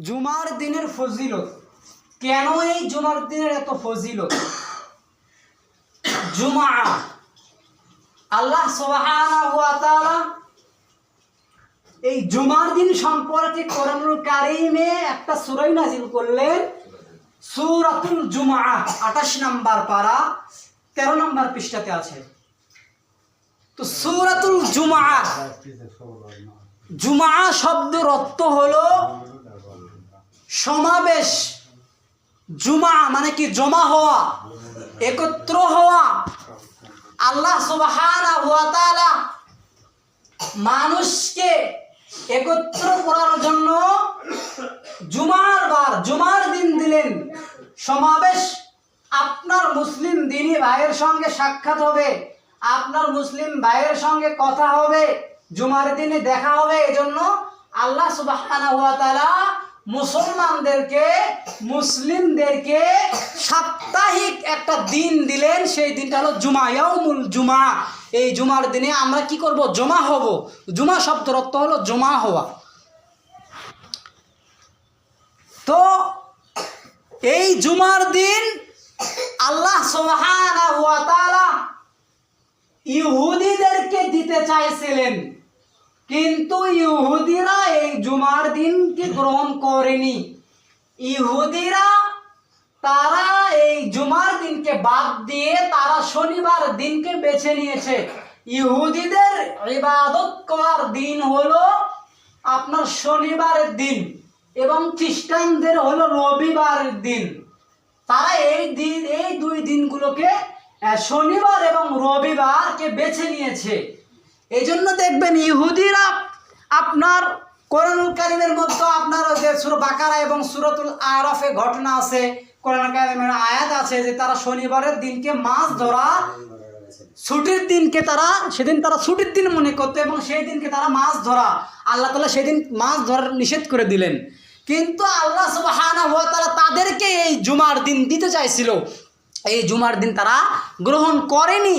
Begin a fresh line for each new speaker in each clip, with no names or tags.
জুমার দিনের ফজিলত। কেন এই জুমার দিনের এত ফজিলত? জুমা, আল্লাহ সুবহানাহু ওয়া তাআলা এই জুমার দিন সম্পর্কে কোরআনুল কারীমে একটা সূরা নাযিল করলেন, সূরাতুল জুমআ, 28 নম্বর পারা 13 নম্বর পৃষ্ঠাতে আছে। তো সূরাতুল জুমআ, জুমআ শব্দের অর্থ হলো সমাবেশ। জুমা মানে কি? জমা হওয়া, একত্র হওয়া। আল্লাহ সুবহানাহু ওয়া তাআলা মানুষকে একত্র করার জন্য জুমার দিন দিলেন। সমাবেশ, আপনার মুসলিম দিনী ভাইয়ের সঙ্গে সাক্ষাৎ হবে, আপনার মুসলিম ভাইয়ের সঙ্গে কথা হবে, জুমার দিনে দেখা হবে। এজন্য আল্লাহ সুবহানাহু ওয়া তাআলা মুসলিমদেরকে সাপ্তাহিক একটা দিন দিলেন। সেই দিনটা হলো জুমা, ইয়াউমুল জুমা। এই জুমার দিনে আমরা কি করব? জমা হব। জুমা শব্দের অর্থ হলো জমা হওয়া। তো এই জুমার দিন আল্লাহ সুবহানাহু ওয়া তাআলা ইহুদিদেরকে দিতে চাইছিলেন, কিন্তু ইহুদিরা এই জুমার দিনকে গ্রহণ করেনি। ইহুদিরা তারা এই জুমার দিনকে বাদ দিয়ে তারা শনিবার দিনকে বেছে নিয়েছে। ইহুদিদের ইবাদত করার দিন হলো আপনার শনিবারের দিন এবং খ্রিস্টানদের হলো রবিবারের দিন। তারা এই দুই দিনগুলোকে, শনিবার এবং রবিবারকে বেছে নিয়েছে। এই জন্য দেখবেন ইহুদিরা আপনার কোরআনুল কারীমের মধ্যে আপনার যে সূরা বাকারা এবং সূরাতুল আরাফে ঘটনা আছে, কোরআনুল কারীমের আয়াত আছে যে তারা শনিবারের দিনকে মাছ ধরা ছুটির দিনকে সেদিন তারা ছুটির দিন মনে করতো এবং সেই দিনকে তারা মাছ ধরা, আল্লাহ তাআলা সেদিন মাছ ধরার নিষেধ করে দিলেন। কিন্তু আল্লাহ সুবহানাহু ওয়া তাআলা তাদেরকে এই জুমার দিন দিতে চাইছিল, এই জুমার দিন তারা গ্রহণ করেনি।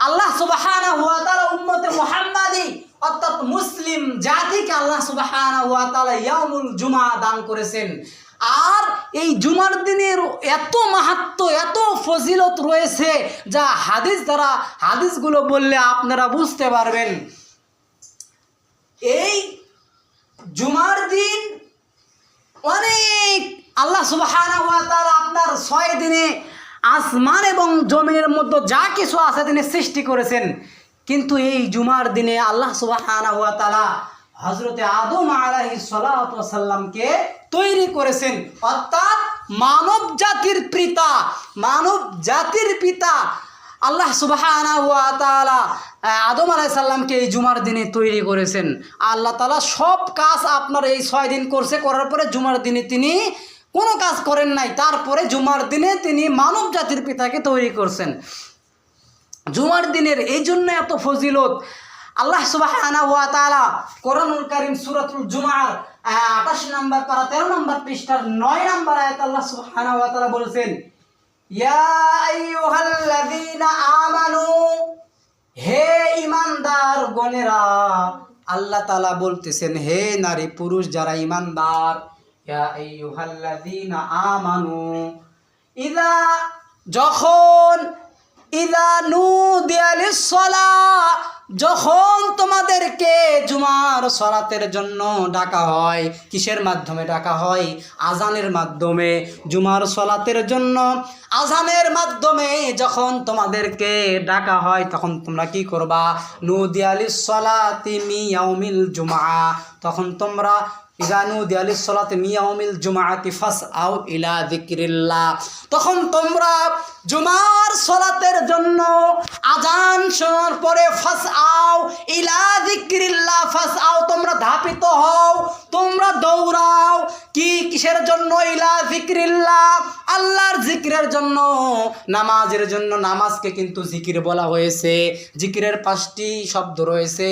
আল্লাহ সুবহানাহু ওয়া তাআলা উম্মতে মুহাম্মাদি অর্থাৎ মুসলিম জাতিকে আল্লাহ সুবহানাহু ওয়া তাআলা ইয়াউমুল জুমা দান করেছেন। আর এই জুমার দিনের এত মাহাত্ম্য, এত ফজিলত রয়েছে যা হাদিসগুলো বললে আপনারা বুঝতে পারবেন। এই জুমার দিন অনেক আল্লাহ সুবহানাহু ওয়া তাআলা আপনার 6 দিনে আসমান এবং জমিনের মধ্যে যা কিছু আছে তিনি সৃষ্টি করেছেন। কিন্তু এই জুমার দিনে আল্লাহ সুবহানাহু ওয়া তাআলা হযরতে আদম আলাইহিস সালাতু ওয়াস সালামকে তৈরি করেছেন, অর্থাৎ মানব জাতির পিতা আল্লাহ সুবহানাহু ওয়া তাআলা আদম আলাইহিস সালামকে এই জুমার দিনে তৈরি করেছেন। আল্লাহ তাআলা সব কাজ আপনার এই 6 দিন করছে, করার পরে জুমার দিনে তিনি কোনো কাজ করেন নাই। তারপরে জুমার দিনে তিনি মানব জাতির পিতাকে তৈরি করছেন। জুমার দিনের এই জন্য এত ফজিলত। আল্লাহ সুবহানাহু ওয়া তাআলা কোরআনুল কারীম সূরাতুল জুমার 28 নম্বর পারা 13 নম্বর পৃষ্ঠার 9 নম্বর আয়াত আল্লাহ সুবহানাহু ওয়া তাআলা বলেছেন, ইয়া আইয়ুহাল্লাযীনা আমানু, হে ঈমানদার গণেরা। আল্লাহ তাআলা বলতেছেন, হে নারী পুরুষ যারা ঈমানদার, ইয়া আইয়ুহাল্লাযীনা আমানু, ইযা নুদিয়া লিস-সালাহ, যখন তোমাদেরকে জুমার সালাতের জন্য ডাকা হয়। কিসের মাধ্যমে ডাকা হয়? আজানের মাধ্যমে। জুমার সালাতের জন্য আজানের মাধ্যমে যখন তোমাদেরকে ডাকা হয় তখন তোমরা কি করবা? নুদিয়া লিস-সালাতি মিন ইয়াউমিল জুমআ, তখন তোমরা ইযা নুদিয়া লিস-সালাতি মিন ইয়াউমিল জুমআতি ফাসআউ ইলা যিকরিল্লাহ, তখন তোমরা জুমার সালাতের জন্য আজান শোনার পরে ফাসআউ ইলা যিকরিল্লাহ, ফাসআউ তোমরা ধাপিত হও, তোমরা দৌড়াও। কিসের জন্য? ইলা যিকরিল্লাহ, আল্লাহর জিকিরের জন্য, নামাজের জন্য। নামাজকে কিন্তু জিকির বলা হয়েছে। জিকিরের 5টি শব্দ রয়েছে।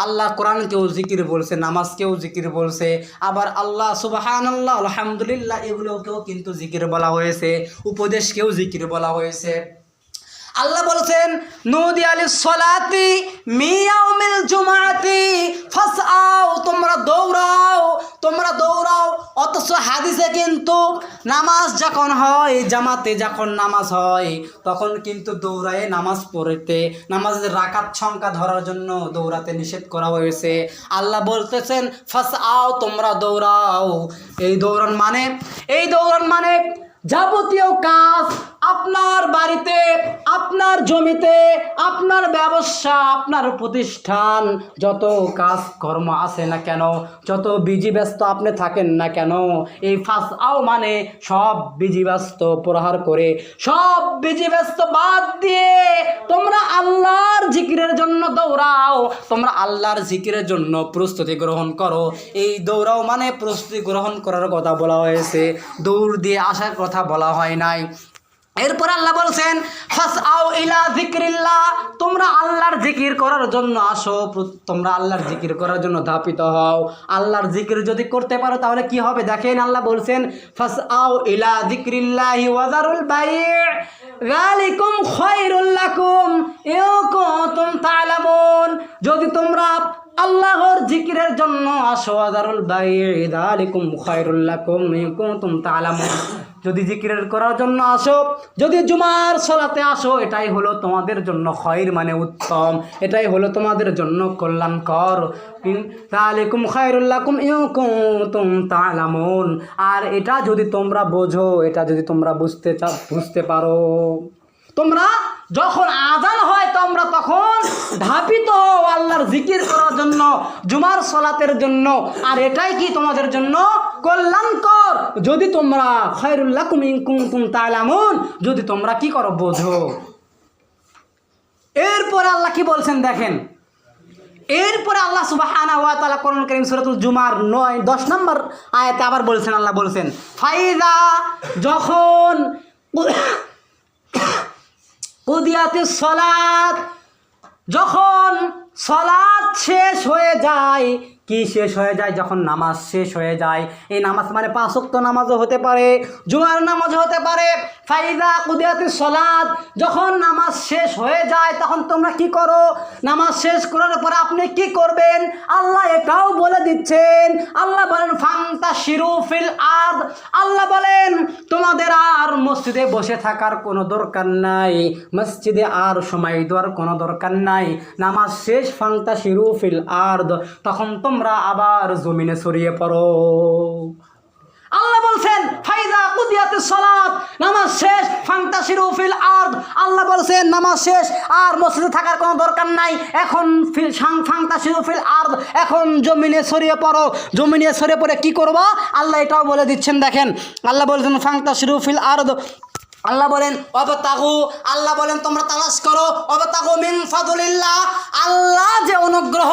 আল্লাহ কোরআনকেও জিকির বলছে, নামাজকেও জিকির বলছে, আবার আল্লাহ সুবহানাল্লাহ আলহামদুলিল্লাহ এগুলোকেও কিন্তু জিকির বলা হয়েছে, উপদেশকেও জিকির বলা হয়েছে। আল্লাহ বলেছেন, নুদিয়া লিস-সালাতি মিন ইয়াউমিল জুমআতি ফাসআউ, তোমরা দৌড়াও। অথচ হাদিসে কিন্তু নামাজ যখন হয়, জামাতে যখন নামাজ হয়, তখন কিন্তু দৌড়ায় নামাজ পড়তে, নামাজের রাকাত সংখ্যা ধরার জন্য দৌড়াতে নিষেধ করা হয়েছে। আল্লাহ বলতেছেন ফাসআও, তোমরা দৌড়াও। এই দৌড়ান মানে যাবতীয় কাজ, আপনার বাড়িতে, আপনার জমিতে, আপনার ব্যবসা, আপনার প্রতিষ্ঠান, যত কাজকর্ম আছে না কেন, যত বিজি ব্যস্ত আপনি থাকেন না কেন, এই ফাসআও মানে সব বিজি ব্যস্ত প্রহার করে, সব বিজি ব্যস্ত বাদ দিয়ে তোমরা আল্লাহর জিকিরের জন্য দৌড়াও, তোমরা আল্লাহর জিকিরের জন্য প্রস্তুতি গ্রহণ করো। এই দৌড়াও মানে প্রস্তুতি গ্রহণ করার কথা বলা হয়েছে, দৌড় দিয়ে আসার কথা বলা হয় নাই। এরপর আল্লাহ বলছেন ফাসআও ইলা যিকরিল্লাহ, তোমরা আল্লাহর জিকির করার জন্য আসো, তোমরা আল্লাহর জিকির করার জন্য ধাপিত হও। আল্লাহর জিকির যদি করতে পারো তাহলে কি হবে দেখেন, আল্লাহ বলছেন ফাসআও ইলা যিকরিল্লাহি ওয়া যারুল বাই' যালিকুম খায়রুল লাকুম ইন কুনতুম তা'লামুন। যদি তোমরা আল্লাহর জিকিরের জন্য আসো, যারুল বাই' যালিকুম খায়রুল লাকুম ইন কুনতুম তা'লামুন, যদি জিকিরের করার জন্য আসো, যদি জুমার সালাতে আসো, এটাই হলো তোমাদের জন্য খায়র মানে উত্তম, এটাই হলো তোমাদের জন্য কল্যাণকর। যালিকুম খায়রুল লাকুম ইন কুনতুম তা'লামুন। আর এটা যদি তোমরা বোঝো, এটা যদি তোমরা বুঝতে পারো, তোমরা যখন আজান হয় তোমরা তখন ধাপিত হও আল্লাহর জিকির করার জন্য, জুমার সালাতের জন্য, আর এটাই কি তোমাদের জন্য কল্যাণকর, যদি তোমরা খায়রুল লাকুম ইন কুনতুম তা'লামুন, যদি তোমরা কি করো বোঝো। এরপরে আল্লাহ কি বলছেন দেখেন, এরপরে আল্লাহ সুবহানাহু ওয়া তাআলা কোরআন কারীম সূরাতুল জুমার 9-10 নম্বর আয়াতে আবার বলছেন, আল্লাহ বলছেন ফাইদা, যখন কুদিয়াতিস সালাত, যখন সালাত শেষ হয়ে যায়, কি শেষ হয়ে যায়, যখন নামাজ শেষ হয়ে যায়, এই নামাজ মানে 5 ওয়াক্ত নামাজও হতে পারে, জুমার নামাজও হতে পারে। ফাইদা কুদিয়াতিস সালাত, যখন নামাজ শেষ হয়ে যায় তখন তোমরা কি করো, নামাজ শেষ করার পরে আপনি কি করবেন আল্লাহ এটাও বলে দিচ্ছেন। আল্লাহ বলেন ফান্তাশিরু ফিল আরদ, আল্লাহ বলেন তোমাদের আর মসজিদে বসে থাকার কোনো দরকার নাই, মসজিদে আর সময় দেওয়ার কোনো দরকার নাই। নামাজ শেষ ফান্তাশিরু ফিল আরদ, তখন তোমরা আবার জমিনে ছড়িয়ে পড়ো। আল্লাহ বলছেন ফাইদা কুদিয়াতিস সালাত, নামাজ শেষ ফান্তাশিরু ফিল আরদ, আল্লাহ বলছেন নামাজ শেষ আর মসজিদে থাকার কোনো দরকার নাই, এখন ফান্তাশিরু ফিল আরদ, এখন জমিনে ছড়িয়ে পড়ো। জমিনে ছড়িয়ে পড়ে কি করবা আল্লাহ এটাও বলে দিচ্ছেন দেখেন, আল্লাহ বলছেন ফান্তাশিরু ফিল আরদ, আল্লাহ বলেন অবতাগু, আল্লাহ বলেন তোমরা তালাশ করো, অবতাগু মিন ফাদলিল্লাহ, আল্লাহ যে অনুগ্রহ,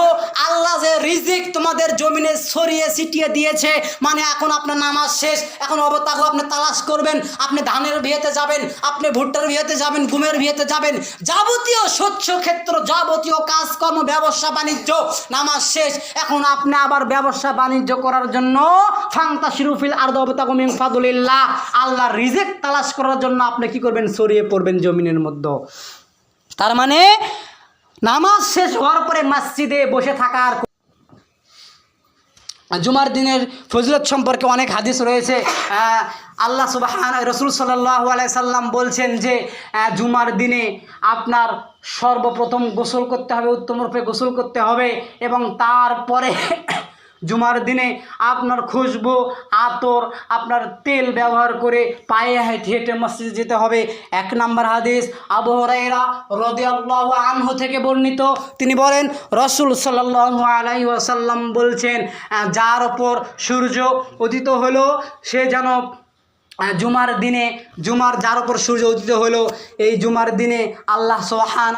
আল্লাহ যে রিজিক তোমাদের জমিনে ছড়িয়ে ছিটিয়ে দিয়েছে, মানে এখন আপনার নামাজ শেষ, এখন অবতাগু আপনি তালাশ করবেন, আপনি ধানের বিয়েতে যাবেন, আপনি ভুট্টার বিয়েতে যাবেন, গুমের বিয়েতে যাবেন, যাবতীয় শস্য ক্ষেত্র, যাবতীয় কাজকর্ম, ব্যবসা বাণিজ্য, নামাজ শেষ, এখন আপনি আবার ব্যবসা বাণিজ্য করার জন্য ফান্তাশিরু ফিল আরদ অবতাগু মিন ফাদলিল্লাহ, আল্লাহর রিজিক তালাশ করার জন্য আপনি কি করবেন, ছড়িয়ে পড়বেন জমিনের মধ্যে। তার মানে নামাজ শেষ হওয়ার পরে মসজিদে বসে থাকার, জুমার দিনের ফজিলত সম্পর্কে অনেক হাদিস রয়েছে। আল্লাহ সুবহানাহু রাসূল সাল্লাল্লাহু আলাইহি সাল্লাম বলছেন যে জুমার দিনে আপনার সর্বপ্রথম গোসল করতে হবে, উত্তম রূপে গোসল করতে হবে, এবং তারপরে জুমার দিনে আপনার খুশবু, আতর, আপনার তেল ব্যবহার করে পায়ে হেঁটে হেঁটে মসজিদে যেতে হবে। 1 নম্বর হাদিস আবু হুরায়রা রাদিয়াল্লাহু আনহু থেকে বর্ণিত, তিনি বলেন রাসূল সাল্লাল্লাহু আলাইহি ওয়াসাল্লাম বলছেন যার ওপর সূর্য উদিত হলো সে যেন জুমার দিনে, যার ওপর সূর্য উদিত হলো এই জুমার দিনে আল্লাহ সুবহানাহু